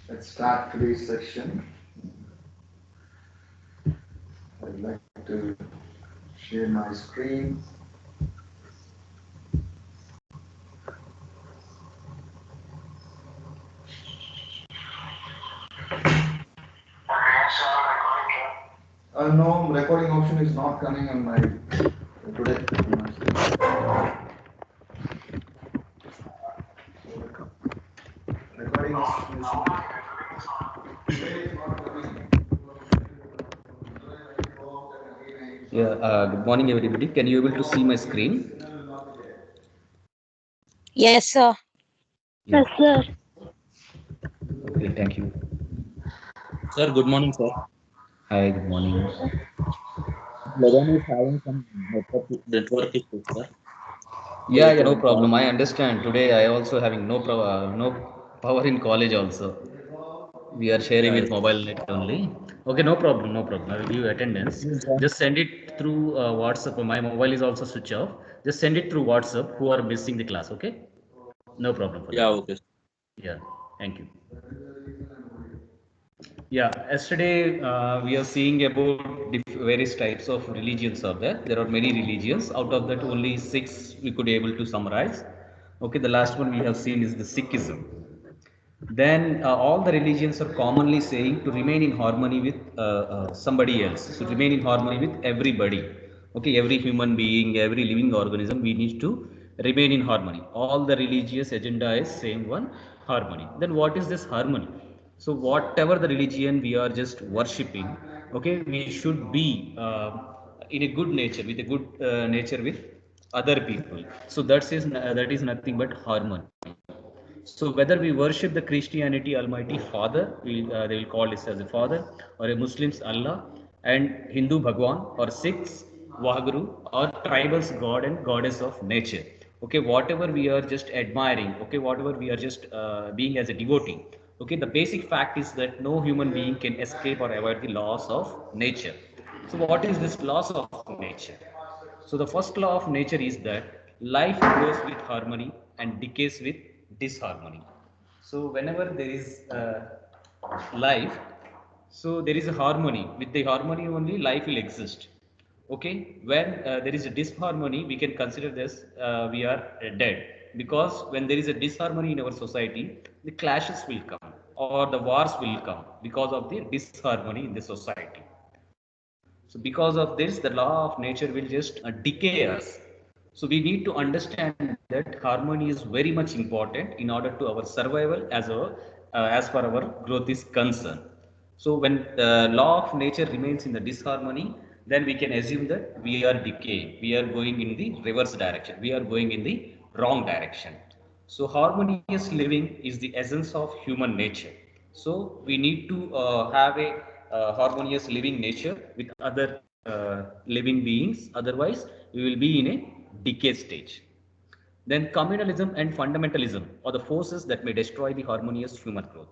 Let's start today's section. I'd like to share my screen. No, recording option is not coming on my today. Recording option is Yeah, good morning, everybody. Can you able to see my screen? Yes, sir. Yeah. Yes, sir. Okay, thank you. Sir, good morning, sir. Hi, good morning. Ladan is having some network issues, sir. So Yeah, you yeah, no can call problem. I him. understand. Today, I also having no power in college also. We are sharing Yeah, with yes. mobile net only. Okay, no problem, no problem. I will give you attendance. Please join. Just send it through WhatsApp. My mobile is also switch off. Just send it through WhatsApp. Who are missing the class? Okay, no problem for Yeah, that. okay. Yeah, thank you. Yeah, yesterday we are seeing about various types of religions are there. There are many religions. Out of that, only six we could able to summarize. Okay, the last one we have seen is the Sikhism. Then all the religions are commonly saying to remain in harmony with somebody else. So remain in harmony with everybody. Okay, every human being, every living organism, we need to remain in harmony. All the religious agenda is same one, harmony. Then what is this harmony? So whatever the religion we are just worshipping, okay, we should be in a good nature, with a good nature with other people. So that is nothing but harmony. So whether we worship the Christianity Almighty Father, they will call this as a Father, or a Muslims Allah, and Hindu Bhagwan, or Sikhs Wahguru, or tribals God and Goddess of nature. Okay, whatever we are just admiring, okay, whatever we are just being as a devotee. Okay, the basic fact is that no human being can escape or avoid the laws of nature. So what is this laws of nature? So the first law of nature is that life grows with harmony and decays with disharmony. So whenever there is life, so there is a harmony. With the harmony only life will exist. Okay, when there is a disharmony, we can consider this we are dead, because when there is a disharmony in our society, the clashes will come or the wars will come because of the disharmony in the society. So because of this, the law of nature will just decay us. So we need to understand that harmony is very much important in order to our survival as far our growth is concerned. So when the law of nature remains in the disharmony, then we can assume that we are decaying. We are going in the reverse direction. We are going in the wrong direction. So harmonious living is the essence of human nature. So we need to have a harmonious living nature with other living beings. Otherwise, we will be in a decay stage. Then communalism and fundamentalism are the forces that may destroy the harmonious human growth.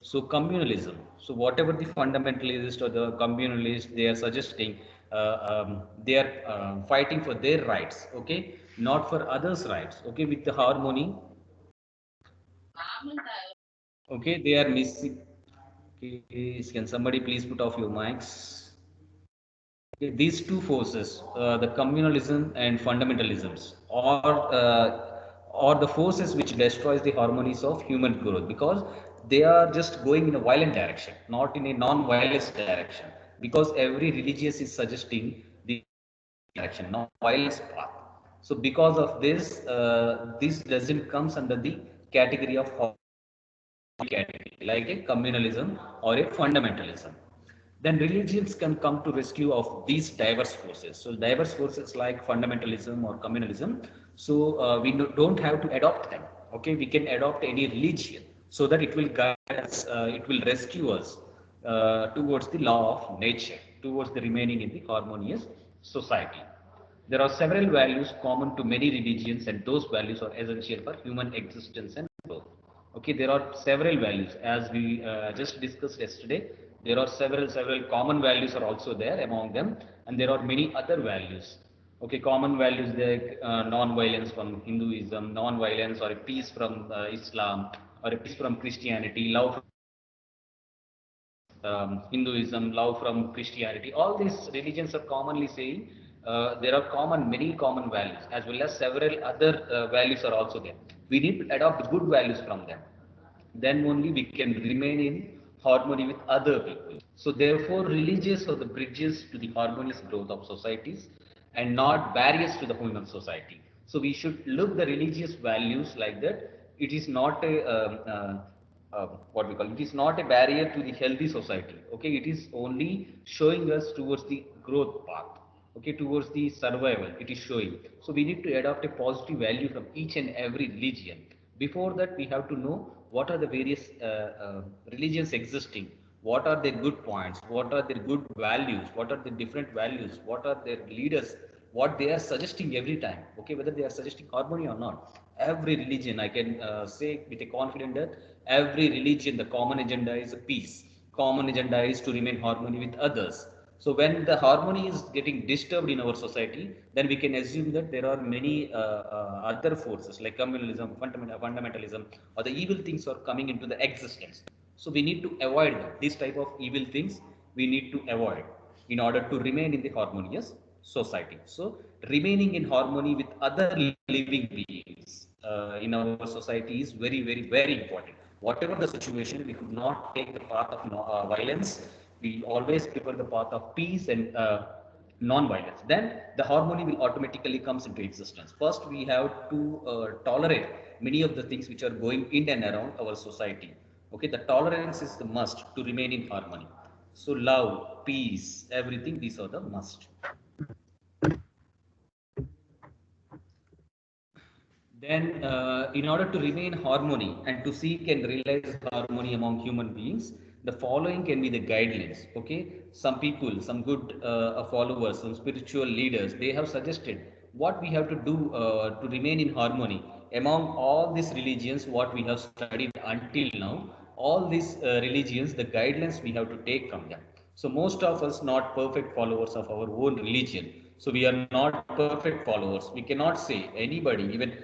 So communalism. So whatever the fundamentalist or the communalist they are suggesting, they are fighting for their rights. Okay, not for others' rights. Okay, with the harmony. Okay, they are missing. Okay, can somebody please put off your mics? Okay, these two forces, the communalism and fundamentalisms, are the forces which destroys the harmonies of human growth, because they are just going in a violent direction, not in a non-violence direction. Because every religious is suggesting the direction, not violence path. So because of this, this doesn't comes under the category of category, like a communalism or a fundamentalism. Then religions can come to rescue of these diverse forces. So diverse forces like fundamentalism or communalism. So we don't have to adopt them. Okay, we can adopt any religion so that it will guide us, it will rescue us towards the law of nature, towards the remaining in the harmonious society. There are several values common to many religions, and those values are essential for human existence and growth. Okay, there are several values as we just discussed yesterday. There are several common values are also there among them, and there are many other values. Okay, common values like non-violence from Hinduism, non-violence or a peace from Islam, or a peace from Christianity, love Hinduism, love from Christianity. All these religions are commonly saying there are many common values, as well as several other values are also there. We need to adopt good values from them. Then only we can remain in harmony with other people. So therefore, religious are the bridges to the harmonious growth of societies and not barriers to the human society. So we should look the religious values like that. It is not a what we call it is not a barrier to the healthy society. Okay, it is only showing us towards the growth path. Okay, towards the survival. It is showing. So we need to adopt a positive value from each and every religion. Before that, we have to know what are the various religions existing, what are their good points, what are their good values, what are the different values, what are their leaders, what they are suggesting every time. Okay, whether they are suggesting harmony or not. Every religion, I can say with a confidence that every religion, the common agenda is peace. Common agenda is to remain harmony with others. So when the harmony is getting disturbed in our society, then we can assume that there are many other forces like communalism, fundamentalism, or the evil things are coming into the existence. So we need to avoid this type of evil things. We need to avoid in order to remain in the harmonious society. So remaining in harmony with other living beings in our society is very, very, very important. Whatever the situation, we should not take the path of violence. We always prefer the path of peace and non-violence. Then the harmony will automatically comes into existence. First, we have to tolerate many of the things which are going in and around our society. Okay, the tolerance is the must to remain in harmony. So love, peace, everything, these are the must. Then, in order to remain harmony and to seek and realize harmony among human beings, the following can be the guidelines. Okay, some people, some good followers, some spiritual leaders, they have suggested what we have to do to remain in harmony among all these religions. What we have studied until now, all these religions, the guidelines we have to take from them. So most of us not perfect followers of our own religion. So we are not perfect followers. We cannot say anybody, even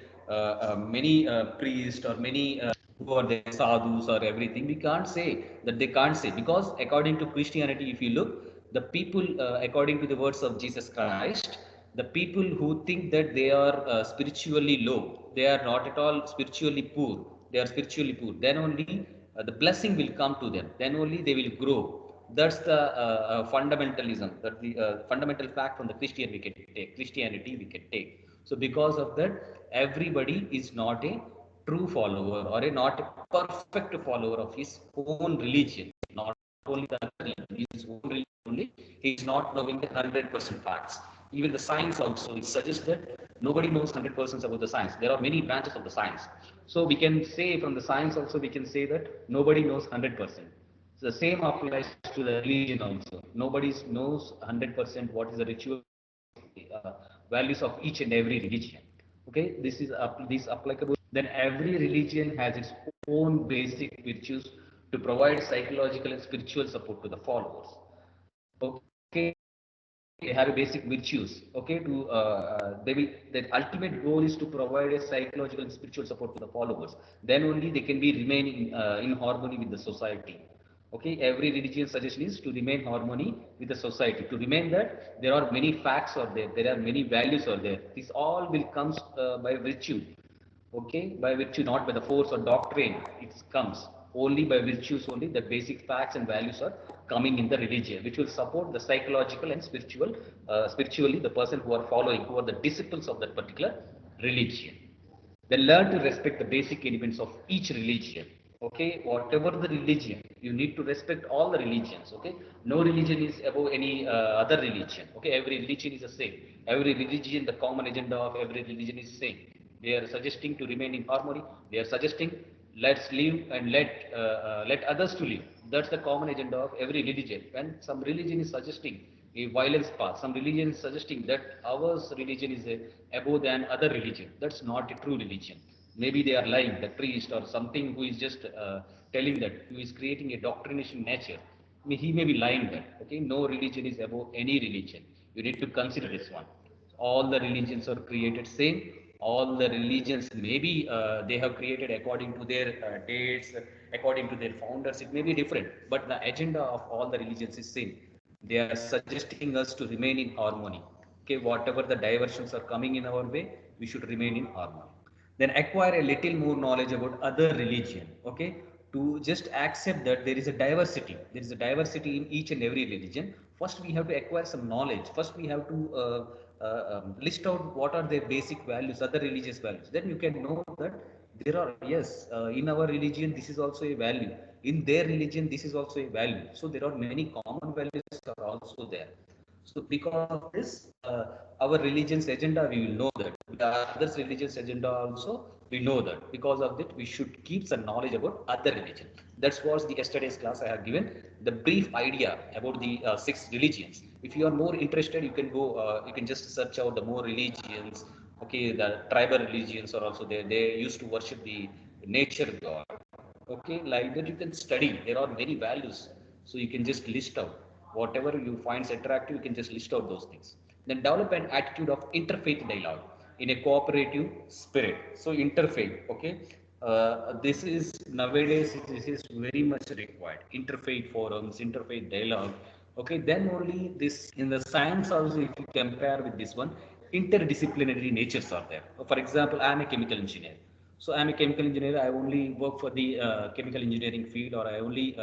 many priests or many who are the sadhus or everything. We can't say that they can't say, because according to Christianity, if you look, the people according to the words of Jesus Christ, the people who think that they are spiritually low, they are not at all spiritually poor. They are spiritually poor. Then only the blessing will come to them. Then only they will grow. That's the fundamentalism, that the fundamental fact from the Christian we can take, Christianity we can take. So because of that, everybody is not a true follower or a not a perfect follower of his own religion. Not only the religion, his own religion only, he is not knowing the 100% facts. Even the science also, it suggests that nobody knows 100% about the science. There are many branches of the science. So we can say from the science also, we can say that nobody knows 100%. So the same applies to the religion also. Nobody knows 100% what is the ritual values of each and every religion. Okay, this applicable. Then every religion has its own basic virtues to provide psychological and spiritual support to the followers. Okay, they have a basic virtues. Okay, to they will. The ultimate goal is to provide a psychological and spiritual support to the followers. Then only they can be remaining in harmony with the society. Okay, every religious suggestion is to remain harmony with the society. To remain that, there are many facts are there. There are many values are there. This all will comes by virtue. Okay, by virtue, not by the force or doctrine. It comes only by virtues only. The basic facts and values are coming in the religion, which will support the psychological and spiritually the person who are following, who are the disciples of that particular religion. Then learn to respect the basic elements of each religion. Okay, whatever the religion, you need to respect all the religions. Okay, no religion is above any other religion. Okay, every religion is the same. Every religion, the common agenda of every religion is same. They are suggesting to remain in harmony. They are suggesting let's live and let others to live. That's the common agenda of every religion. When some religion is suggesting a violence path, some religion is suggesting that our religion is above than other religion. That's not a true religion. Maybe they are lying, the priest or something who is just telling that, who is creating a doctrination nature. He may be lying that. Okay, no religion is above any religion. You need to consider this one. All the religions are created same. all the religions, maybe they have created according to their dates, according to their founders, it may be different, but the agenda of all the religions is same. They are suggesting us to remain in harmony. Okay, whatever the diversions are coming in our way, we should remain in harmony. Then acquire a little more knowledge about other religion. Okay, to just accept that there is a diversity, there is a diversity in each and every religion. First we have to acquire some knowledge, first we have to list out what are their basic values, other religious values, then you can know that there are, yes, in our religion this is also a value, in their religion this is also a value, so there are many common values are also there. So because of this, our religion's agenda, we will know that. The others' religion's agenda also, we know that. Because of that, we should keep some knowledge about other religion. That was the yesterday's class I have given the brief idea about the six religions. If you are more interested, you can go. You can just search out the more religions. Okay, the tribal religions are also there. They used to worship the nature god. Okay, like that you can study, there are many values, so you can just list out whatever you find attractive, you can just list out those things. Then develop an attitude of interfaith dialogue in a cooperative spirit. So interfaith, okay, this is nowadays, this is very much required, interfaith forums, interfaith dialogue. Okay, then only this, in the science also, if you compare with this one, interdisciplinary natures are there. For example, I am a chemical engineer, so I'm a chemical engineer. I only work for the chemical engineering field, or I only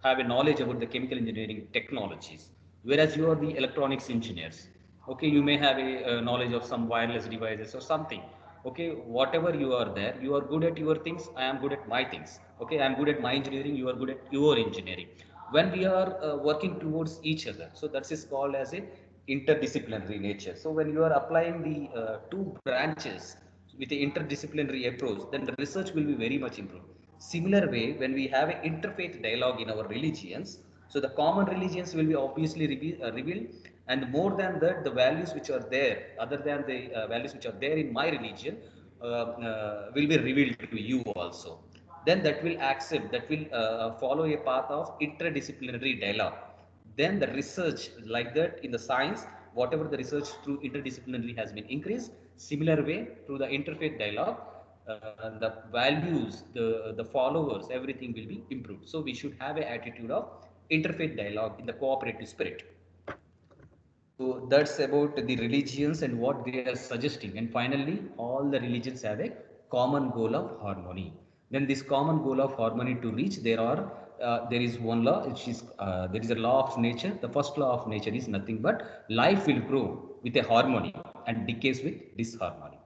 have a knowledge about the chemical engineering technologies. Whereas you are the electronics engineers. Okay, you may have a knowledge of some wireless devices or something. Okay, whatever you are there, you are good at your things. I am good at my things. Okay, I am good at my engineering. You are good at your engineering. When we are working towards each other, so that is called as a interdisciplinary nature. So when you are applying the two branches with the interdisciplinary approach, then the research will be very much improved. Similar way, when we have an interfaith dialogue in our religions, so the common religions will be obviously revealed, and more than that, the values which are there, other than the values which are there in my religion, will be revealed to you also. Then that will accept, that will follow a path of interdisciplinary dialogue. Then the research, like that in the science, whatever the research through interdisciplinary has been increased, similar way through the interfaith dialogue, the values, the followers, everything will be improved. So we should have an attitude of interfaith dialogue in the cooperative spirit. So that's about the religions and what they are suggesting. And finally, all the religions have a common goal of harmony. Then this common goal of harmony to reach, there is one law, which is there is a law of nature. The first law of nature is nothing but life will grow with a harmony and decays with disharmony.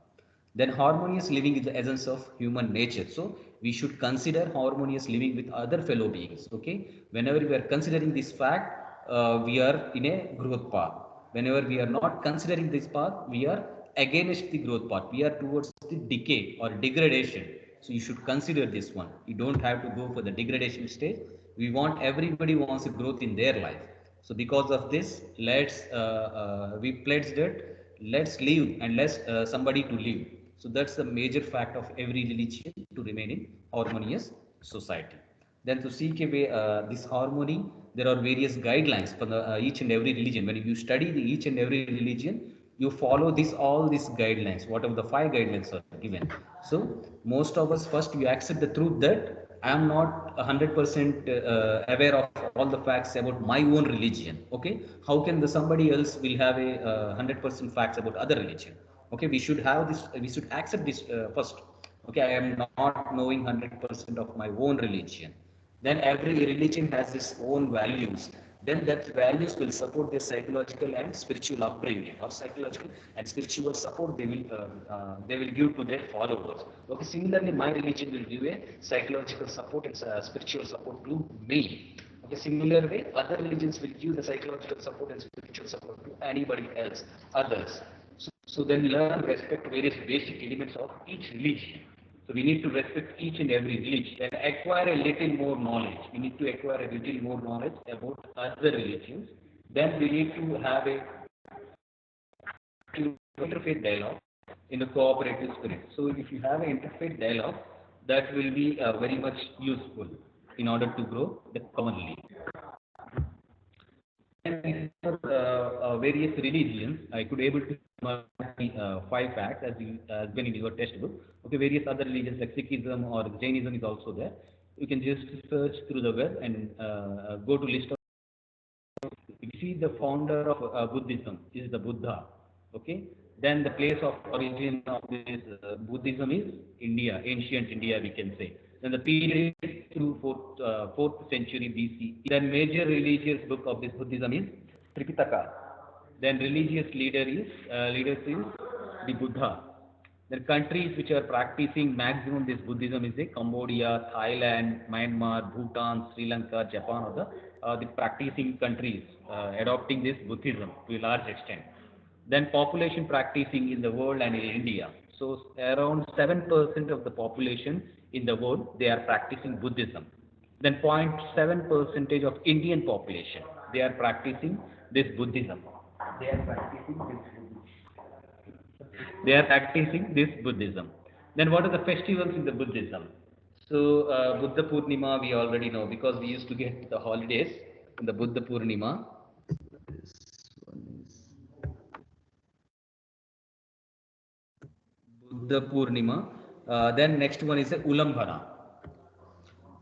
Then harmonious living is the essence of human nature. So we should consider harmonious living with other fellow beings. Okay, whenever we are considering this fact, we are in a growth path. Whenever we are not considering this path, we are against the growth path. We are towards the decay or degradation. So you should consider this one. You don't have to go for the degradation stage. We want, everybody wants a growth in their life. So because of this, we pledge that let's live and let's somebody to live. So that's the major fact of every religion to remain in harmonious society. Then to seek a way this harmony, there are various guidelines for each and every religion. When you study each and every religion, you follow this all these guidelines. Whatever the five guidelines are given. So most of us, first you accept the truth that I am not 100% aware of all the facts about my own religion. Okay, how can the somebody else will have a 100% facts about other religion? Okay, we should have this. We should accept this first. Okay, I am not knowing 100% of my own religion. Then every religion has its own values. Then that values will support their psychological and spiritual upbringing, or psychological and spiritual support they will give to their followers. Okay, similarly, my religion will give a psychological support and spiritual support to me. Okay, similar way, other religions will give the psychological support and spiritual support to anybody else, others. So then learn, respect various basic elements of each religion. So we need to respect each and every religion and acquire a little more knowledge. We need to acquire a little more knowledge about other religions. Then we need to have a interfaith dialogue in the cooperative spirit. So if you have an interfaith dialogue, that will be very much useful in order to grow the commonly. for various religions, I could able to five facts as been in your textbook. Okay, various other religions like Sikhism or Jainism is also there. You can just search through the web and go to list of. You see the founder of Buddhism is the Buddha. Okay, then the place of origin of this Buddhism is India, ancient India, we can say. Then the period is through fourth century BC. Then major religious book of this Buddhism is Tripitaka. Then religious leaders is the Buddha. The countries which are practicing maximum this Buddhism is the Cambodia, Thailand, Myanmar, Bhutan, Sri Lanka, Japan are the practicing countries adopting this Buddhism to a large extent. Then population practicing in the world and in India. So around 7% of the population in the world, they are practicing Buddhism. Then 0.7 percentage of Indian population, they are practicing this Buddhism. They are practicing this Buddhism. They are practicing this Buddhism. Then what are the festivals in the Buddhism? So Buddha Purnima we already know because we used to get the holidays in the Buddha Purnima. This one is Buddha Purnima. Then next one is the Ulambana.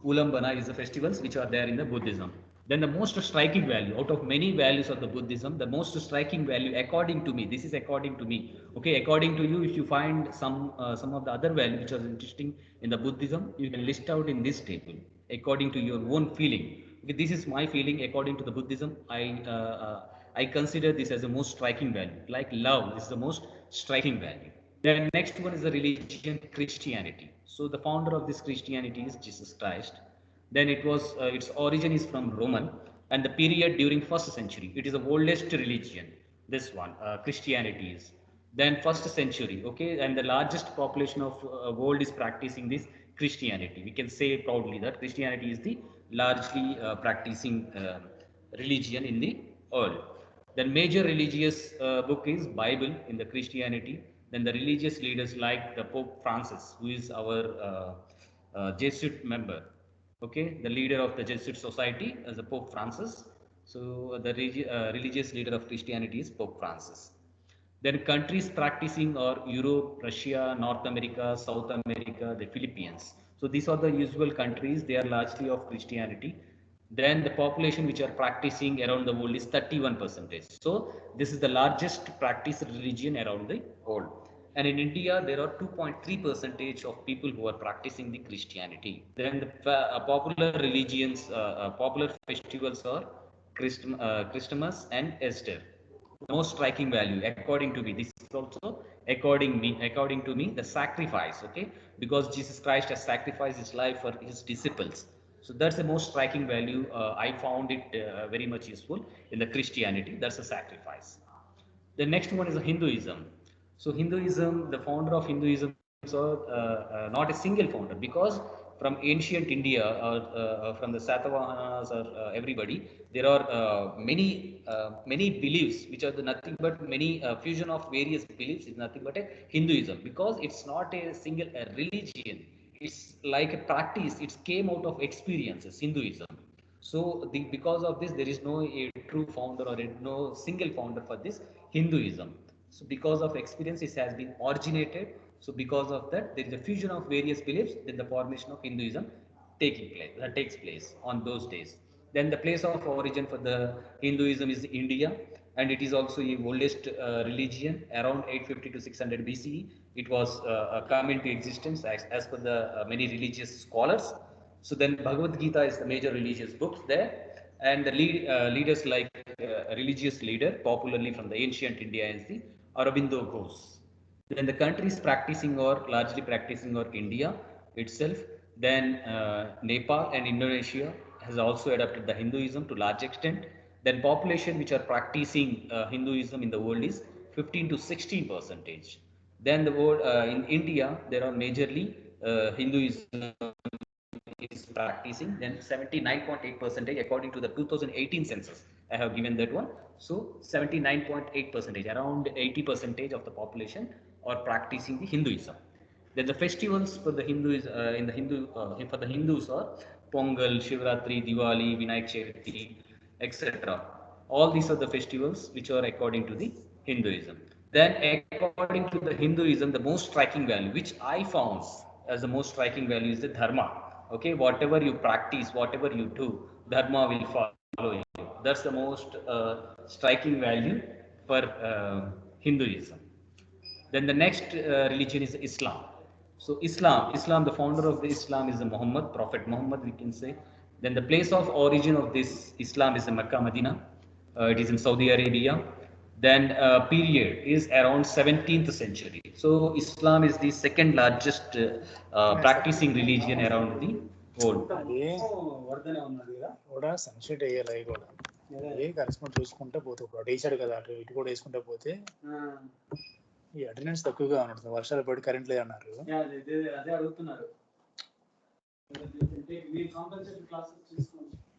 Ulambana is the festivals which are there in the Buddhism. Then the most striking value out of many values of the Buddhism, the most striking value according to me, this is according to me. Okay, according to you, if you find some of the other values which are interesting in the Buddhism, you can list out in this table according to your own feeling. Okay, this is my feeling according to the Buddhism. I consider this as the most striking value. Like love, this is the most striking value. Then next one is the religion Christianity. So the founder of this Christianity is Jesus Christ. Then its origin is from Roman and the period during first century. It is the oldest religion. This one Christianity is. Then first century, okay, and the largest population of world is practicing this Christianity. We can say proudly that Christianity is the largely practicing religion in the world. Then major religious book is Bible in the Christianity. Then the religious leaders like the Pope Francis, who is our Jesuit member. Okay, the leader of the Jesuit society as the Pope Francis. So the religious leader of Christianity is Pope Francis. Then countries practicing are Europe, Russia, North America, South America, the Philippines. So these are the usual countries. They are largely of Christianity. Then the population which are practicing around the world is 31 percentage. So this is the largest practiced religion around the world. And in India, there are 2.3 percentage of people who are practicing the Christianity. Then the popular religions, popular festivals are Christmas and Easter. Most striking value according to me, this is also according to me the sacrifice. Okay, because Jesus Christ has sacrificed his life for his disciples, so that's the most striking value. I found it very much useful in the Christianity. That's a sacrifice. The next one is Hinduism. So Hinduism, the founder of Hinduism, so not a single founder, because from ancient India or from the Satavahanas or everybody, there are many beliefs which are nothing but many fusion of various beliefs is nothing but a Hinduism, because it's not a single religion. It's like a practice. It came out of experiences. Hinduism. So because of this, there is no a true founder or no single founder for this Hinduism. So because of experience, it has been originated. So because of that, there is a fusion of various beliefs. Then the formation of Hinduism takes place on those days. Then the place of origin for the Hinduism is India, and it is also the oldest religion. Around 850 to 600 BCE, it was come into existence as per the many religious scholars. So then Bhagavad Gita is the major religious books there, and the leaders like religious leader popularly from the ancient India is the Aurobindo Ghosh. Then the countries practicing or largely practicing or India itself. Then Nepal and Indonesia has also adopted the Hinduism to large extent. Then population which are practicing Hinduism in the world is 15 to 16 percentage. Then the world in India there are majorly Hinduism is practicing, then 79.8 percentage according to the 2018 census. I have given that one. So 79.8 percentage, around 80 percentage of the population are practicing the Hinduism. Then the festivals for the Hindus in the Hindu for the Hindus are Pongal, Shivratri, Diwali, Vinayak Chaturthi, etc. All these are the festivals which are according to the Hinduism. Then according to the Hinduism, the most striking value, which I found as the most striking value, is the dharma. Okay, whatever you practice, whatever you do, dharma will follow you. That's the most striking value for Hinduism. Then the next religion is Islam. So Islam, the founder of the Islam is the Muhammad, Prophet Muhammad, we can say. Then the place of origin of this Islam is the Mecca, Medina. It is in Saudi Arabia. Then period is around 17th century. So Islam is the second largest practicing religion around the world. అది కూడా sunset వేయాలి అవి కూడా అదే correspond చూసుకుంటే పోతే ఇప్పుడు అటు వేసాడు కదా అటు ఇటు కూడా వేసుకుంటే పోతే ఈ అటెండెన్స్ తక్కువగా ఉంటుంది. వర్షాలు పడి కరెంట్ లేదన్నారు. అదే అడుగుతున్నారు.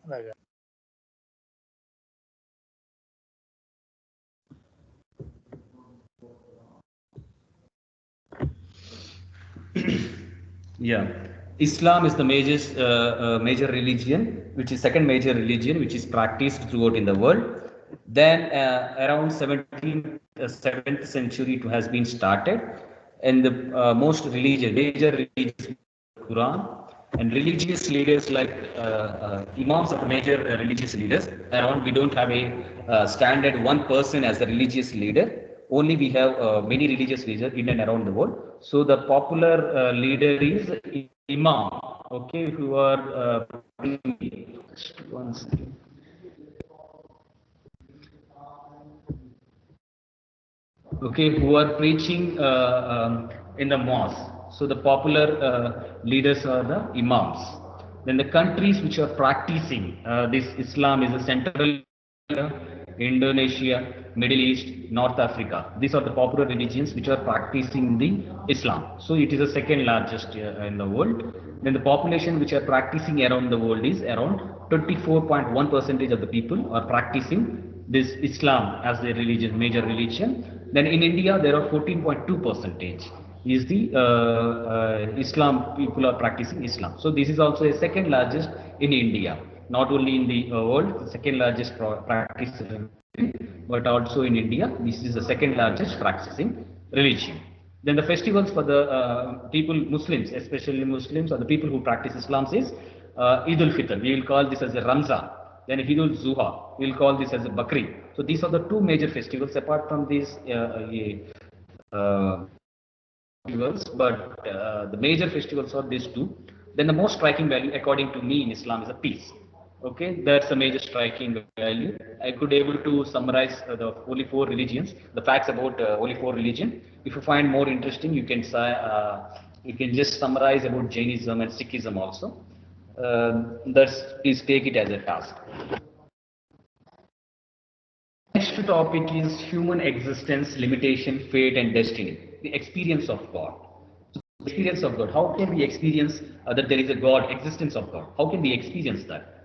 అలాగా Yeah, Islam is the major religion, which is second major religion, which is practiced throughout in the world. Then around 7th century it has been started, and the major religious Quran, and religious leaders like imams are major religious leaders. Around we don't have a standard one person as a religious leader. Only we have many religious leaders in and around the world. So the popular leader is imam. Okay, who are one second. Okay, who are preaching in the mosque. So the popular leaders are the imams. Then the countries which are practicing this Islam is the Central Indonesia, Middle East, North Africa. These are the popular religions which are practicing the Islam. So it is the second largest in the world. Then the population which are practicing around the world is around 24.1% of the people are practicing this Islam as their religion, major religion. Then in India there are 14.2% is the Islam people are practicing Islam. So this is also a second largest in India, not only in the world, the second largest practice, but also in India. This is the second largest practicing religion. Then the festivals for the people, Muslims, especially Muslims or the people who practice Islam is Eid al-Fitr. We will call this as a Ramzan. Then Eid al-Zuha, we will call this as a Bakri. So these are the two major festivals. Apart from these festivals, but the major festivals are these two. Then the most striking value according to me in Islam is a peace. Okay, that's a major striking value. I could able to summarize the only four religions, the facts about only four religion. If you find more interesting, you can say you can just summarize about Jainism and Sikhism also. Please take it as a task. Next topic is human existence, limitation, fate, and destiny. The experience of God. So, experience of God. How can we experience that there is a God, existence of God? How can we experience that?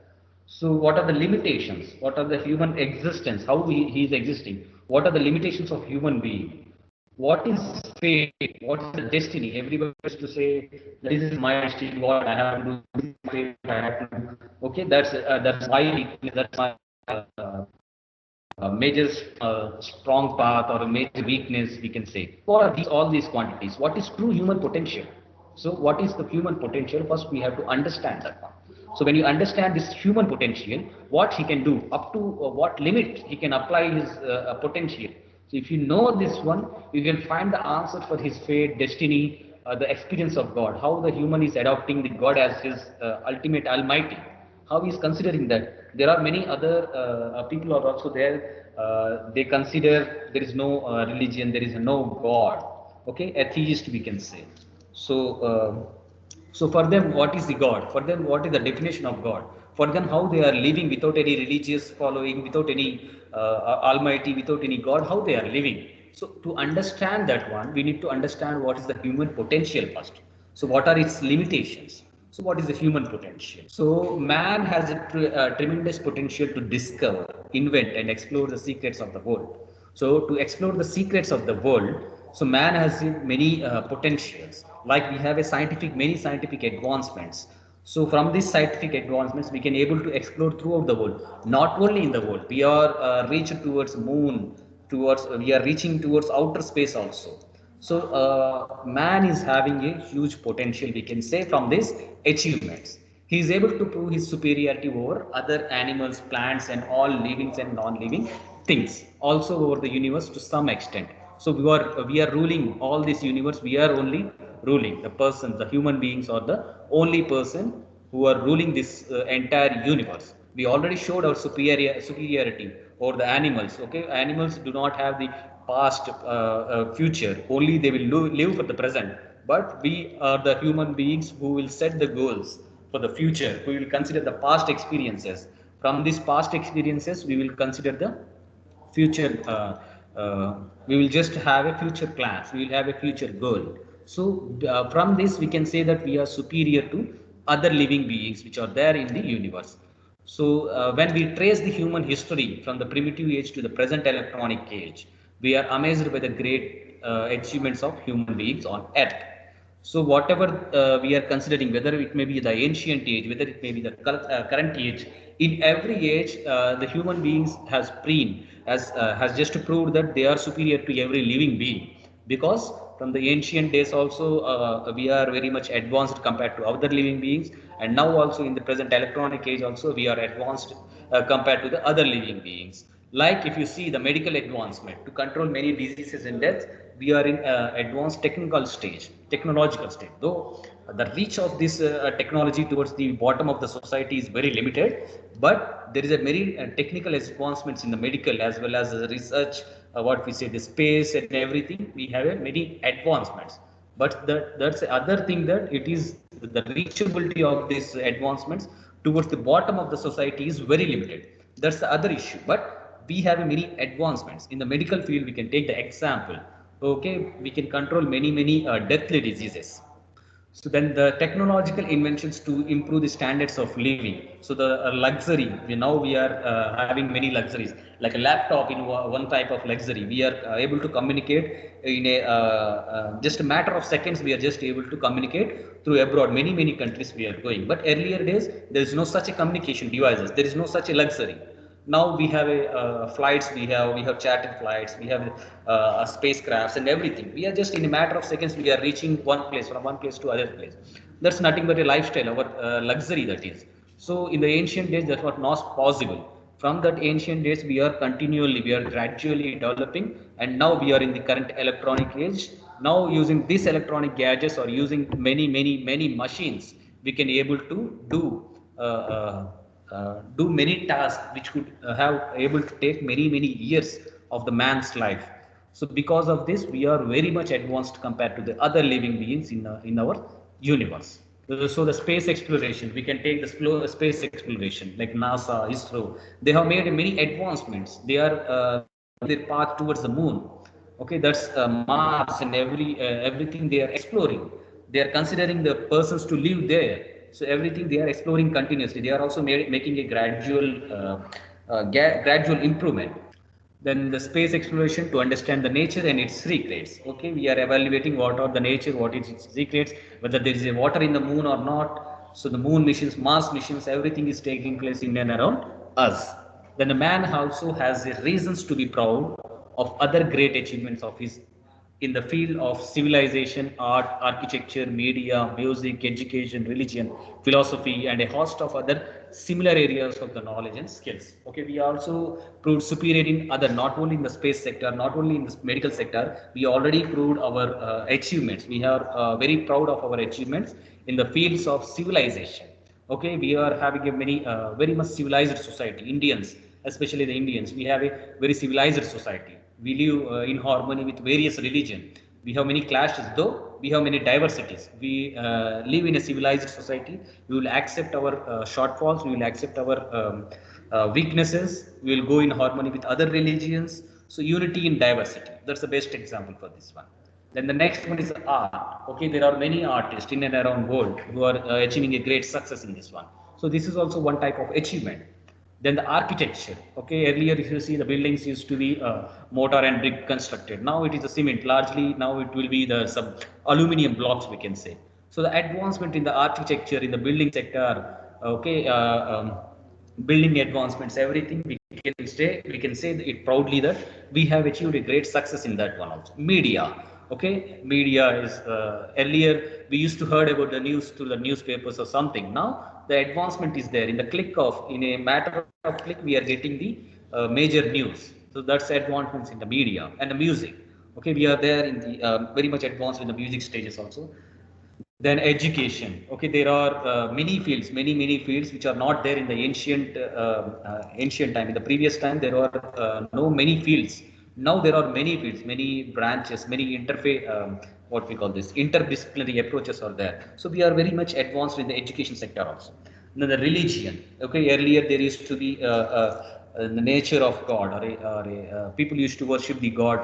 So what are the limitations? What are the human existence? How he is existing? What are the limitations of human being? What is fate? What is the destiny? Everybody has to say, this is my destiny, what I have to do, this is my fate, I have to do. Okay, that's my weakness, that's my major strong path or a major weakness, we can say. What are all these quantities? What is true human potential? So what is the human potential? First we have to understand that one. So when you understand this human potential, what he can do, up to what limit he can apply his potential. So if you know this one, you can find the answer for his fate, destiny, the experience of God, how the human is adopting the God as his ultimate almighty, how he is considering that. There are many other people are also there, they consider there is no religion, there is no God, okay, atheist we can say. So so for them, what is the God? For them, what is the definition of God? For them, how they are living without any religious following, without any almighty, without any God, how they are living. So to understand that one, we need to understand what is the human potential first. So what are its limitations? So what is the human potential? So man has a tremendous potential to discover, invent and explore the secrets of the world. So to explore the secrets of the world, so man has many potentials. Like we have many scientific advancements. So from these scientific advancements, we can able to explore throughout the world, not only in the world. We are reaching towards moon, we are reaching towards outer space also. So man is having a huge potential, we can say, from these achievements. He is able to prove his superiority over other animals, plants, and all living and non-living things, also over the universe to some extent. So we are ruling all this universe. We are only ruling the persons, the human beings, or the only person who are ruling this entire universe. We already showed our superiority over the animals. Okay, animals do not have the past, future. Only they will live for the present. But we are the human beings who will set the goals for the future. We will consider the past experiences. From these past experiences, we will consider the future. We will just have a future plans. We will have a future goal. So from this, we can say that we are superior to other living beings which are there in the universe. So when we trace the human history from the primitive age to the present electronic age, we are amazed by the great achievements of human beings on Earth. So whatever we are considering, whether it may be the ancient age, whether it may be the current age, in every age, the human beings has just proved that they are superior to every living being. Because from the ancient days also, we are very much advanced compared to other living beings, and now also in the present electronic age also we are advanced compared to the other living beings. Like if you see the medical advancement to control many diseases and deaths, we are in advanced technological stage. Though the reach of this technology towards the bottom of the society is very limited, but there is a very technical advancements in the medical as well as the research, what we say the space and everything. We have many advancements, but that's the other thing, that it is the reachability of these advancements towards the bottom of the society is very limited. That's the other issue. But we have many advancements in the medical field. We can take the example. Okay, we can control many deathly diseases. So then the technological inventions to improve the standards of living. So the luxury, we are having many luxuries, like a laptop in one type of luxury. We are able to communicate in a just a matter of seconds. We are just able to communicate through abroad, many countries we are going. But earlier days, there is no such a communication devices. There is no such a luxury. Now we have a flights, we have chartered flights, we have spacecrafts and everything. We are just in a matter of seconds we are reaching one place, from one place to other place. That's nothing but a lifestyle, our luxury, that is. So in the ancient days that was not possible. From that ancient days we are gradually developing, and now we are in the current electronic age. Now using these electronic gadgets or using many machines, we can able to do many tasks which could have able to take many years of the man's life. So because of this, we are very much advanced compared to the other living beings in our universe. So the space exploration, we can take the space exploration like NASA, ISRO. They have made many advancements. They are their path towards the moon. Okay, that's Mars, and everything they are exploring. They are considering the persons to live there. So everything they are exploring continuously. They are also making a gradual improvement. Then the space exploration to understand the nature and its secrets. Okay, we are evaluating what are the nature, what is its secrets, whether there is a water in the moon or not. So the moon missions, Mars missions, everything is taking place in and around us. Then the man also has the reasons to be proud of other great achievements of his in the field of civilization, art, architecture, media, music, education, religion, philosophy, and a host of other similar areas of the knowledge and skills. Okay, we also proved superior in other, not only in the space sector, not only in the medical sector. We already proved our achievements. We are very proud of our achievements in the fields of civilization. Okay, we are having a very much civilized society. Indians, especially the Indians, we have a very civilized society. We live in harmony with various religion. We have many clashes, though we have many diversities. We live in a civilized society. We will accept our shortfalls. We will accept our weaknesses. We will go in harmony with other religions. So unity in diversity. That's the best example for this one. Then the next one is art. Okay, there are many artists in and around world who are achieving a great success in this one. So this is also one type of achievement. Then the architecture. Okay, earlier if you see the buildings used to be mortar and brick constructed. Now it is a cement. Largely now it will be the some aluminium blocks, we can say. So the advancement in the architecture, in the building sector, okay, building advancements, everything we can say it proudly that we have achieved a great success in that one also. Media, okay, media is earlier we used to heard about the news through the newspapers or something. Now the advancement is there in the click of, in a matter of click, we are getting the major news. So that's advancements in the media and the music. Okay, we are there in the very much advanced in the music stages also. Then education. Okay, there are many fields, many fields which are not there in the ancient time. In the previous time, there were no many fields. Now there are many fields, many branches, many interface. What we call this interdisciplinary approaches are there. So we are very much advanced in the education sector also. Then the religion. Okay, earlier there used to be the nature of God, people used to worship the god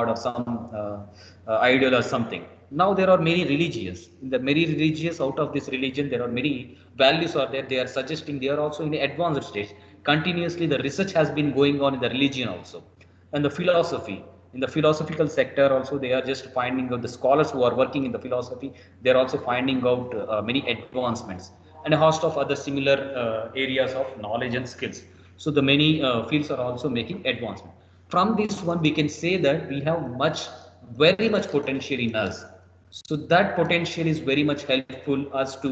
or some idol or something. Now there are many religions. In the many religions, out of this religion, there are many values are there. They are suggesting, they are also in the advanced stage. Continuously, the research has been going on in the religion also, and the philosophy. In the philosophical sector also, they are just finding out, the scholars who are working in the philosophy, they are also finding out many advancements and a host of other similar areas of knowledge and skills. So the many fields are also making advancement. From this one, we can say that we have very much potential in us. So that potential is very much helpful us to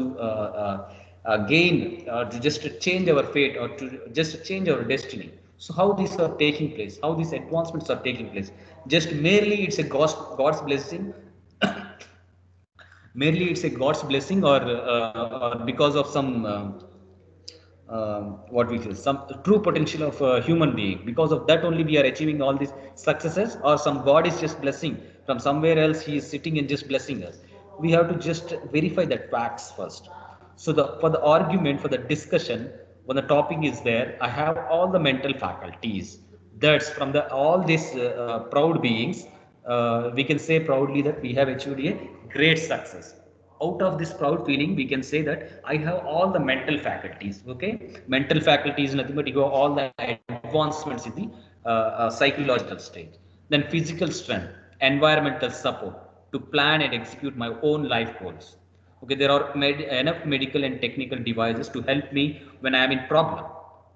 gain, to just change our fate, or to just change our destiny. So how these are taking place, how these advancements are taking place, just merely it's a God's blessing, merely it's a God's blessing, or because of some what we feel, some true potential of a human being. Because of that only we are achieving all these successes, or some God is just blessing from somewhere else, he is sitting and just blessing us. We have to just verify that facts first. So the, for the argument, for the discussion, when the topic is there, I have all the mental faculties. That's from the all these proud beings, we can say proudly that we have achieved a great success. Out of this proud feeling, we can say that I have all the mental faculties. Okay, mental faculty is nothing but you have all the advancements in the psychological stage. Then physical strength, environmental support to plan and execute my own life goals. Okay, there are enough medical and technical devices to help me when I am in problem.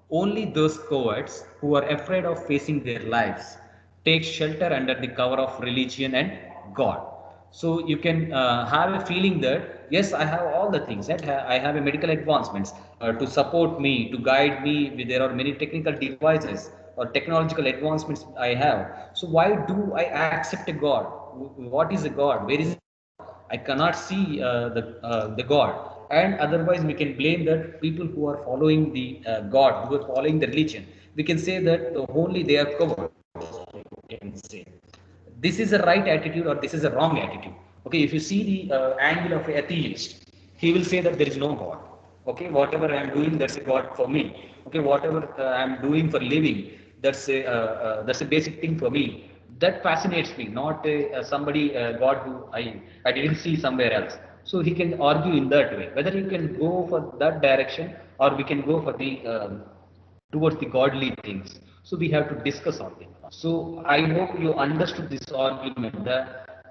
Only those cowards who are afraid of facing their lives take shelter under the cover of religion and God. So you can have a feeling that yes, I have all the things, that I have a medical advancements to support me, to guide me. There are many technical devices or technological advancements I have. So why do I accept a God? What is a God? Where is I cannot see the God. And otherwise we can blame that people who are following the God, who are following the religion, we can say that only they are covered. Can say this is a right attitude or this is a wrong attitude. Okay, if you see the angle of an atheist, he will say that there is no God. Okay, whatever I am doing, that's a God for me. Okay, whatever I am doing for living, that's a basic thing for me. That fascinates me, not somebody God who I didn't see somewhere else. So he can argue in that way, whether you can go for that direction or we can go for the towards the godly things. So we have to discuss on it. So I hope you understood this argument.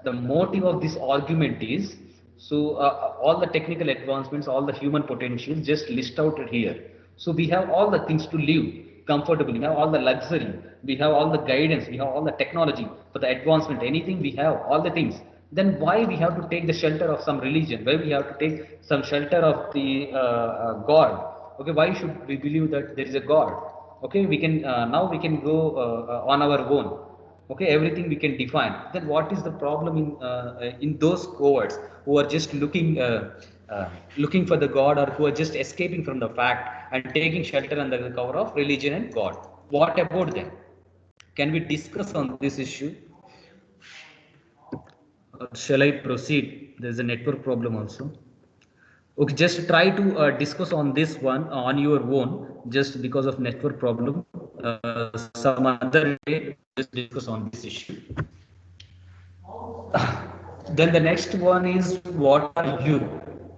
The motive of this argument is, so all the technical advancements, all the human potential just list out here. So we have all the things to live comfortably. We have all the luxury. We have all the guidance. We have all the technology for the advancement. Anything we have, all the things. Then why we have to take the shelter of some religion? Why we have to take some shelter of the God? Okay, why should we believe that there is a God? Okay, we can now we can go on our own. Okay, everything we can define. Then what is the problem in those cohorts who are just looking for the God, or who are just escaping from the fact and taking shelter under the cover of religion and God? What about them? Can we discuss on this issue? Shall I proceed? There's a network problem also. Okay, just try to discuss on this one on your own, just because of network problem. Some other day, just discuss on this issue. Then the next one is, what are you?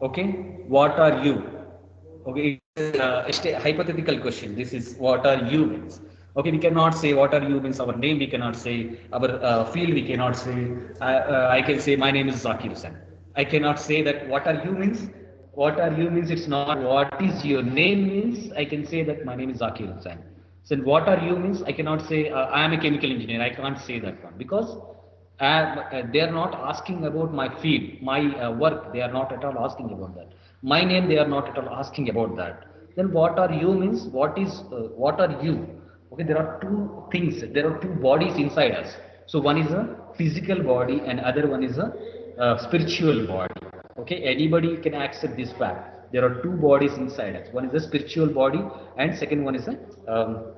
Okay, what are you? Okay, it's a hypothetical question. This is what are you means. Okay, we cannot say what are you means our name. We cannot say our field. We cannot say I can say my name is Zakir Hussain. I cannot say that what are you means. What are you means it's not what is your name means. I can say that my name is Zakir Hussain. So what are you means I cannot say I am a chemical engineer. I can't say that one because they are not asking about my field, my work. They are not at all asking about that. My name they are not at all asking about that. Then what are you means what are you? Okay, there are two things. There are two bodies inside us. So one is a physical body and other one is a spiritual body. Okay, anybody can accept this fact. There are two bodies inside us. One is the spiritual body and second one is a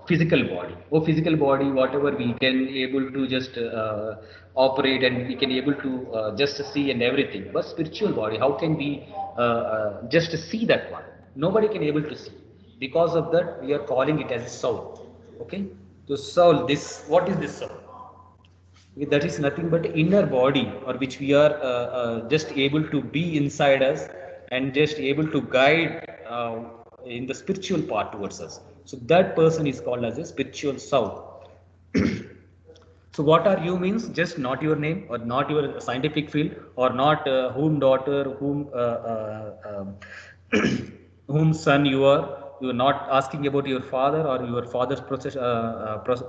physical body. Oh, physical body, whatever we can able to just operate and we can able to just see and everything. But spiritual body, how can we just see that one? Nobody can able to see. Because of that, we are calling it as a soul. Okay, so soul. This what is this soul? That is nothing but inner body or which we are just able to be inside us and just able to guide in the spiritual part towards us. So that person is called as a spiritual soul. So what are you means just not your name or not your scientific field or not whom daughter, whom son you are. You are not asking about your father or your father's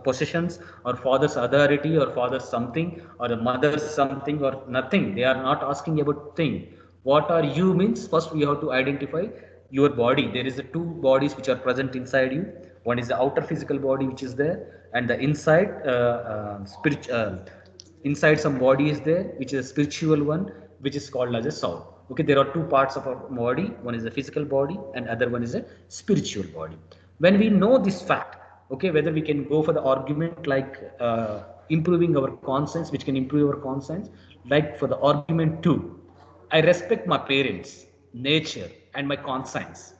possessions or father's authority or father's something or a mother's something or nothing. They are not asking about thing. What are you means first we have to identify your body. There is a two bodies which are present inside you. One is the outer physical body which is there and the inside inside some body is there which is a spiritual one which is called as a soul. Okay, there are two parts of our body. One is the physical body and other one is a spiritual body. When we know this fact, okay, whether we can go for the argument like improving our conscience, which can improve our conscience, like for the argument two, I respect my parents, nature, and my conscience.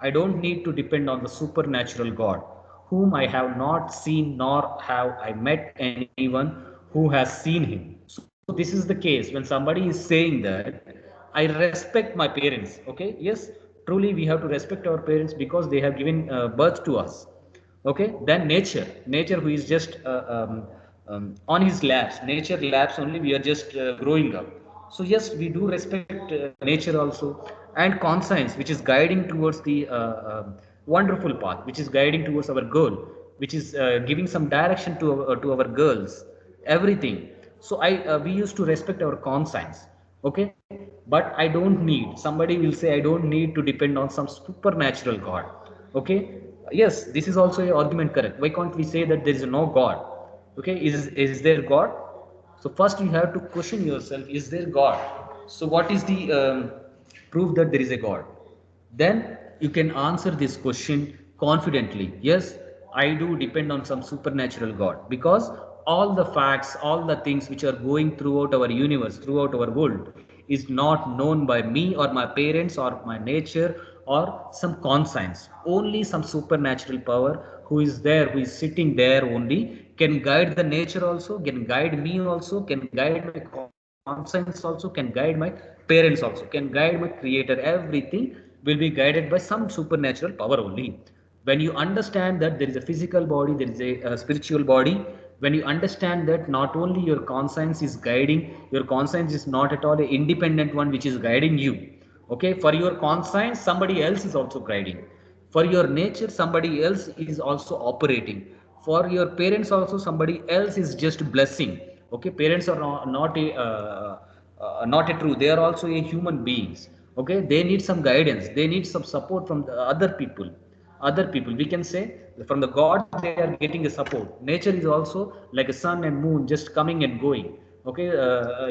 I don't need to depend on the supernatural God, whom I have not seen nor have I met anyone who has seen him. So this is the case when somebody is saying that I respect my parents. Okay, yes, truly we have to respect our parents because they have given birth to us. Okay, then nature who is just on his laps, nature laps only we are just growing up. So yes, we do respect nature also, and conscience which is guiding towards the wonderful path, which is guiding towards our goal, which is giving some direction to our girls, everything. So we used to respect our conscience. Okay, but I don't need, somebody will say I don't need to depend on some supernatural God. Okay, yes, this is also a argument correct. Why can't we say that there is no God? Okay, is there God? So first you have to question yourself, is there God? So what is the proof that there is a God? Then you can answer this question confidently. Yes, I do depend on some supernatural God because all the facts, all the things which are going throughout our universe, throughout our world, is not known by me or my parents or my nature or some conscience. Only some supernatural power who is there, who is sitting there only, can guide the nature also, can guide me also, can guide my conscience also, can guide my parents also, can guide my creator. Everything will be guided by some supernatural power only. When you understand that there is a physical body, there is a spiritual body, when you understand that not only your conscience is guiding, your conscience is not at all an independent one which is guiding you. Okay, for your conscience somebody else is also guiding, for your nature somebody else is also operating, for your parents also somebody else is just blessing. Okay, parents are not a true, they are also a human beings. Okay, they need some guidance, they need some support from the other people. Other people we can say from the gods they are getting a support. Nature is also like a sun and moon just coming and going. Okay,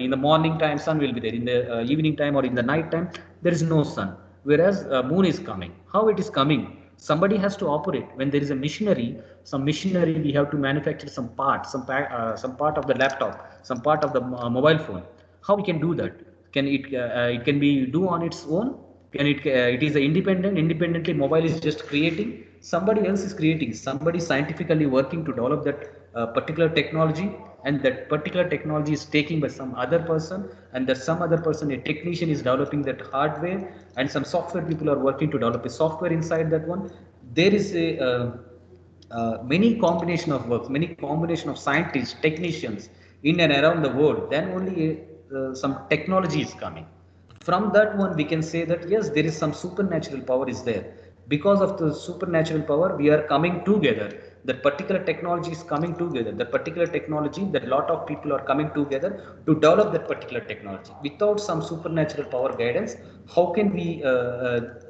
in the morning time sun will be there, in the evening time or in the night time there is no sun, whereas moon is coming. How it is coming? Somebody has to operate. When there is a machinery, some machinery we have to manufacture some part, some part of the laptop, some part of the mobile phone. How we can do that? Can it can be do on its own? Can it is independently mobile is just creating? Somebody else is creating, somebody scientifically working to develop that particular technology, and that particular technology is taken by some other person, and that some other person, a technician, is developing that hardware, and some software people are working to develop a software inside that one. There is a many combination of works, many combination of scientists, technicians in and around the world. Then only some technology is coming. From that one, we can say that yes, there is some supernatural power is there. Because of the supernatural power, we are coming together. That particular technology is coming together. That particular technology, that lot of people are coming together to develop that particular technology. Without some supernatural power guidance, how can we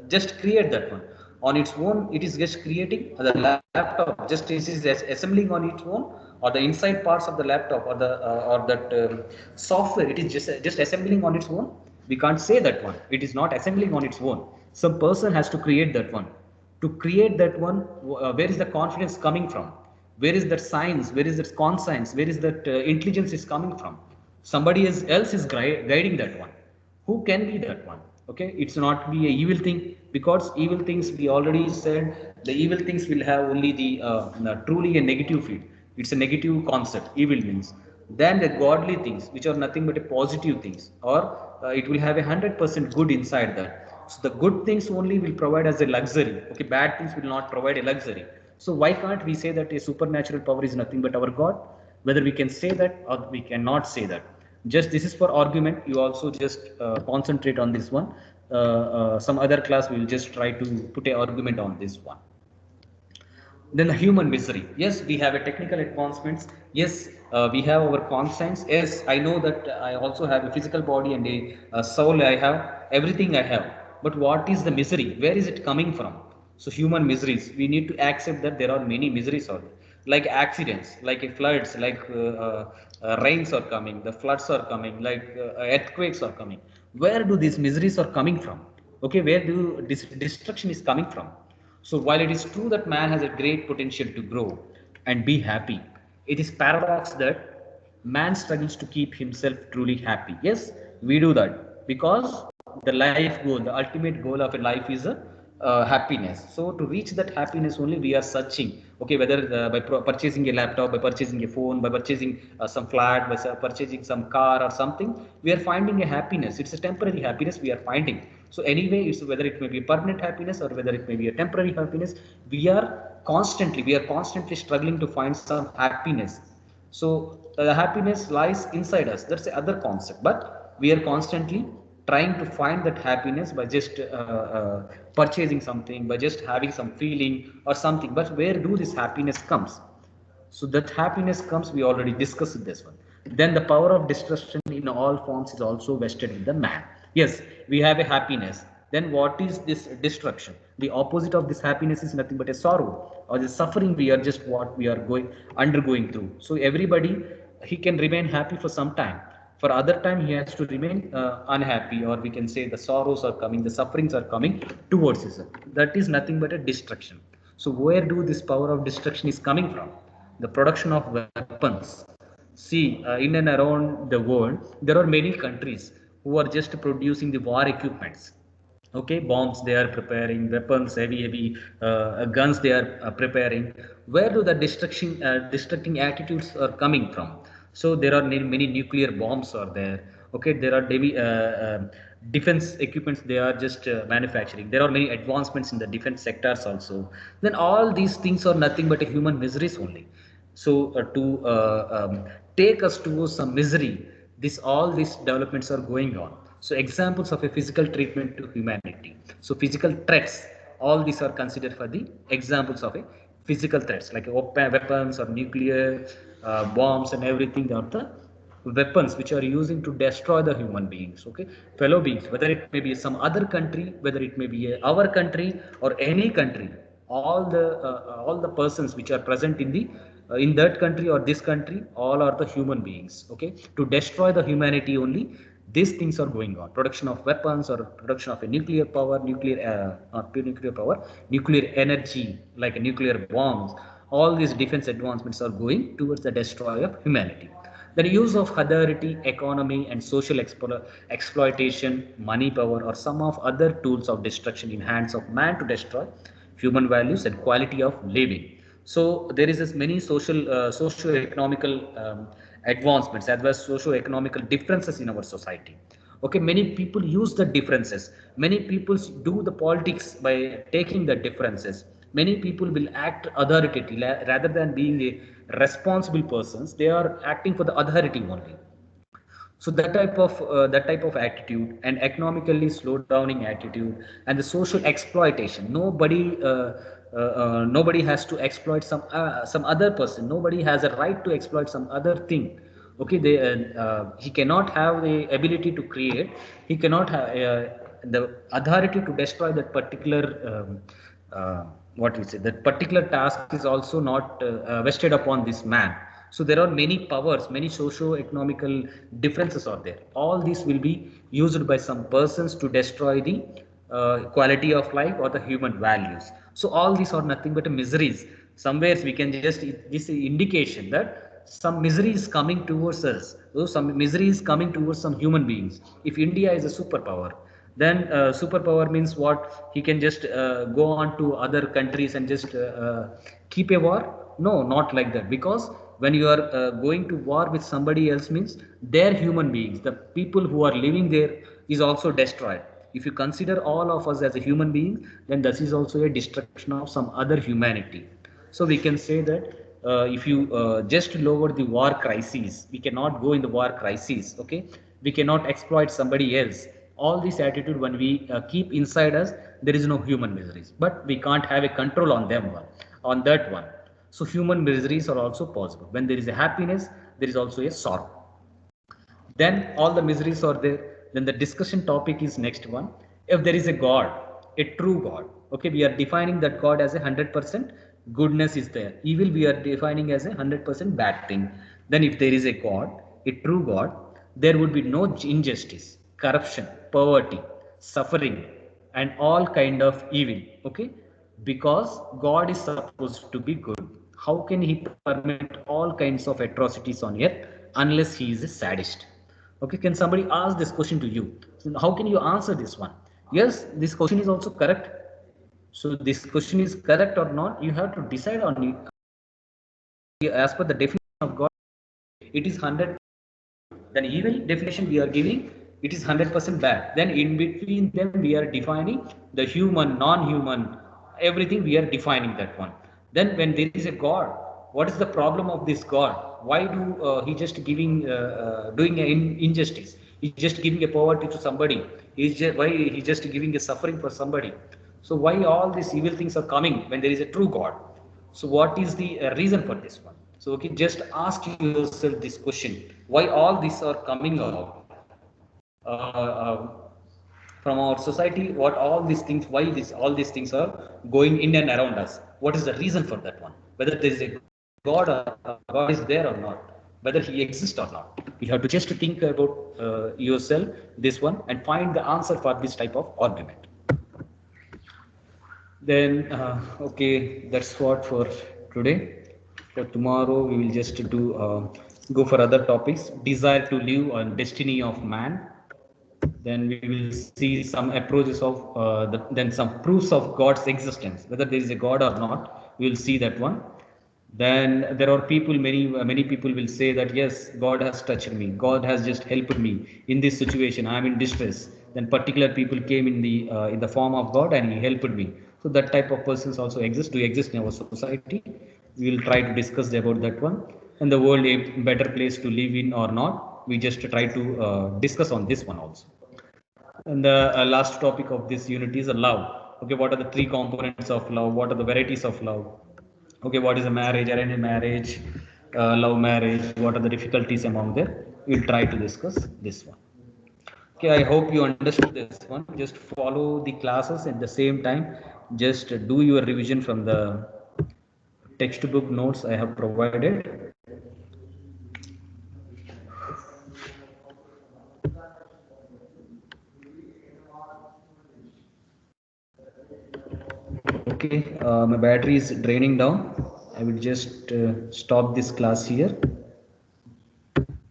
just create that one? On its own, it is just creating the laptop. Just it is assembling on its own, or the inside parts of the laptop, or the or that software. It is just assembling on its own. We can't say that one. It is not assembling on its own. Some person has to create that one. To create that one, where is the confidence coming from? Where is that science? Where is that conscience? Where is that intelligence is coming from? Somebody else is guiding that one. Who can be that one? Okay, it's not be a evil thing, because evil things, we already said, the evil things will have only the truly a negative field. It's a negative concept, evil means. Then the godly things, which are nothing but a positive things, or it will have 100% good inside that. So the good things only will provide as a luxury. Okay, bad things will not provide a luxury. So why can't we say that a supernatural power is nothing but our God? Whether we can say that or we cannot say that. Just this is for argument. You also just concentrate on this one. Some other class we will just try to put a argument on this one. Then the human misery. Yes, we have a technical advancements. Yes, we have our conscience. Yes, I know that I also have a physical body and a soul. I have everything I have. But what is the misery? Where is it coming from? So human miseries. We need to accept that there are many miseries out there, like accidents, like floods, like rains are coming, the floods are coming, like earthquakes are coming. Where do these miseries are coming from? Okay, where do this destruction is coming from? So while it is true that man has a great potential to grow and be happy, it is paradox that man struggles to keep himself truly happy. Yes, we do that because the life goal, the ultimate goal of a life is a happiness. So to reach that happiness only we are searching. Okay, whether by purchasing a laptop, by purchasing a phone, by purchasing some flat, by purchasing some car or something, we are finding a happiness. It's a temporary happiness we are finding. So anyway, it's whether it may be a permanent happiness or whether it may be a temporary happiness, we are constantly struggling to find some happiness. So the happiness lies inside us. That's the other concept. But we are constantly trying to find that happiness by just purchasing something, by just having some feeling or something. But where do this happiness comes? So that happiness comes, we already discussed this one. Then the power of destruction in all forms is also vested in the man. Yes, we have a happiness. Then what is this destruction? The opposite of this happiness is nothing but a sorrow or the suffering. We are just what we are undergoing through. So everybody, he can remain happy for some time. For other time, he has to remain unhappy, or we can say the sorrows are coming, the sufferings are coming towards his. That is nothing but a destruction. So where do this power of destruction is coming from? The production of weapons. See, in and around the world, there are many countries who are just producing the war equipments. Okay, bombs they are preparing, weapons, heavy guns they are preparing. Where do the destructing attitudes are coming from? So there are many nuclear bombs are there. Okay, there are defense equipments they are just manufacturing. There are many advancements in the defense sectors also. Then all these things are nothing but a human miseries only. So to take us to some misery, this all these developments are going on. So examples of a physical treatment to humanity. So physical threats, all these are considered for the examples of a physical threats, like weapons or nuclear bombs and everything are the weapons which are using to destroy the human beings. Okay, fellow beings, whether it may be some other country, whether it may be our country or any country, all the persons which are present in that country or this country, all are the human beings. Okay, to destroy the humanity only, these things are going on. Production of weapons or production of a nuclear power, not nuclear power, nuclear energy, like nuclear bombs. All these defense advancements are going towards the destroy of humanity. The use of authority, economy, and social exploitation, money power, or some of other tools of destruction in hands of man to destroy human values and quality of living. So there is this many socio-economical advancements as well as socio-economical differences in our society. Okay, many people use the differences. Many people do the politics by taking the differences. Many people will act authoritatively rather than being a responsible persons. They are acting for the authority only. So that type of attitude and economically slow downing attitude and the social exploitation. Nobody has to exploit some other person. Nobody has a right to exploit some other thing. Okay, he cannot have the ability to create. He cannot have the authority to destroy that particular. What we say, that particular task is also not vested upon this man. So there are many powers, many socio-economical differences are there. All these will be used by some persons to destroy the quality of life or the human values. So all these are nothing but miseries. Somewhere we can just, this indication that some misery is coming towards us. So some misery is coming towards some human beings. If India is a superpower, then superpower means what? He can just go on to other countries and just keep a war? No, not like that. Because when you are going to war with somebody else means their human beings, the people who are living there is also destroyed. If you consider all of us as a human being, then this is also a destruction of some other humanity. So we can say that if you just lower the war crises, we cannot go in the war crises. Okay, we cannot exploit somebody else. All this attitude, when we keep inside us, there is no human miseries, but we can't have a control on them, on that one. So human miseries are also possible. When there is a happiness, there is also a sorrow. Then all the miseries are there. Then the discussion topic is next one. If there is a God, a true God, okay, we are defining that God as 100% goodness is there. Evil we are defining as 100% bad thing. Then if there is a God, a true God, there would be no injustice, corruption, poverty, suffering, and all kind of evil. Okay, because God is supposed to be good. How can he permit all kinds of atrocities on earth unless he is a sadist? Okay, can somebody ask this question to you? So how can you answer this one? Yes, this question is also correct. So this question is correct or not, you have to decide on it. As per the definition of God, it is 100. Then evil definition we are giving, it is 100% bad. Then in between them we are defining the human, non-human, everything we are defining that one. Then when there is a God, what is the problem of this God? Why do he just giving doing an injustice? He's just giving a poverty to somebody. Why he just giving a suffering for somebody? So why all these evil things are coming when there is a true God? So what is the reason for this one? So okay, just ask yourself this question: why all these are coming out from our society? What all these things? Why this all these things are going in and around us? What is the reason for that one? Whether there is a God or God is there or not? Whether he exists or not? You have to just think about yourself this one and find the answer for this type of argument. Then, okay, that's what for today. For tomorrow, we will just do go for other topics. Desire to live on destiny of man. Then we will see some approaches of then some proofs of God's existence, whether there is a God or not. We will see that one. Then there are people, many people will say that yes, God has touched me, God has just helped me in this situation, I am in distress. Then particular people came in the form of God and he helped me. So that type of persons also exist in our society. We will try to discuss about that one. And the world a better place to live in or not, we just try to discuss on this one also. And the last topic of this unit is love. Okay, what are the three components of love? What are the varieties of love? Okay, what is a marriage, arranged marriage, love marriage? What are the difficulties among them? We'll try to discuss this one. Okay, I hope you understood this one. Just follow the classes at the same time. Just do your revision from the textbook notes I have provided. Okay, my battery is draining down. I will just stop this class here.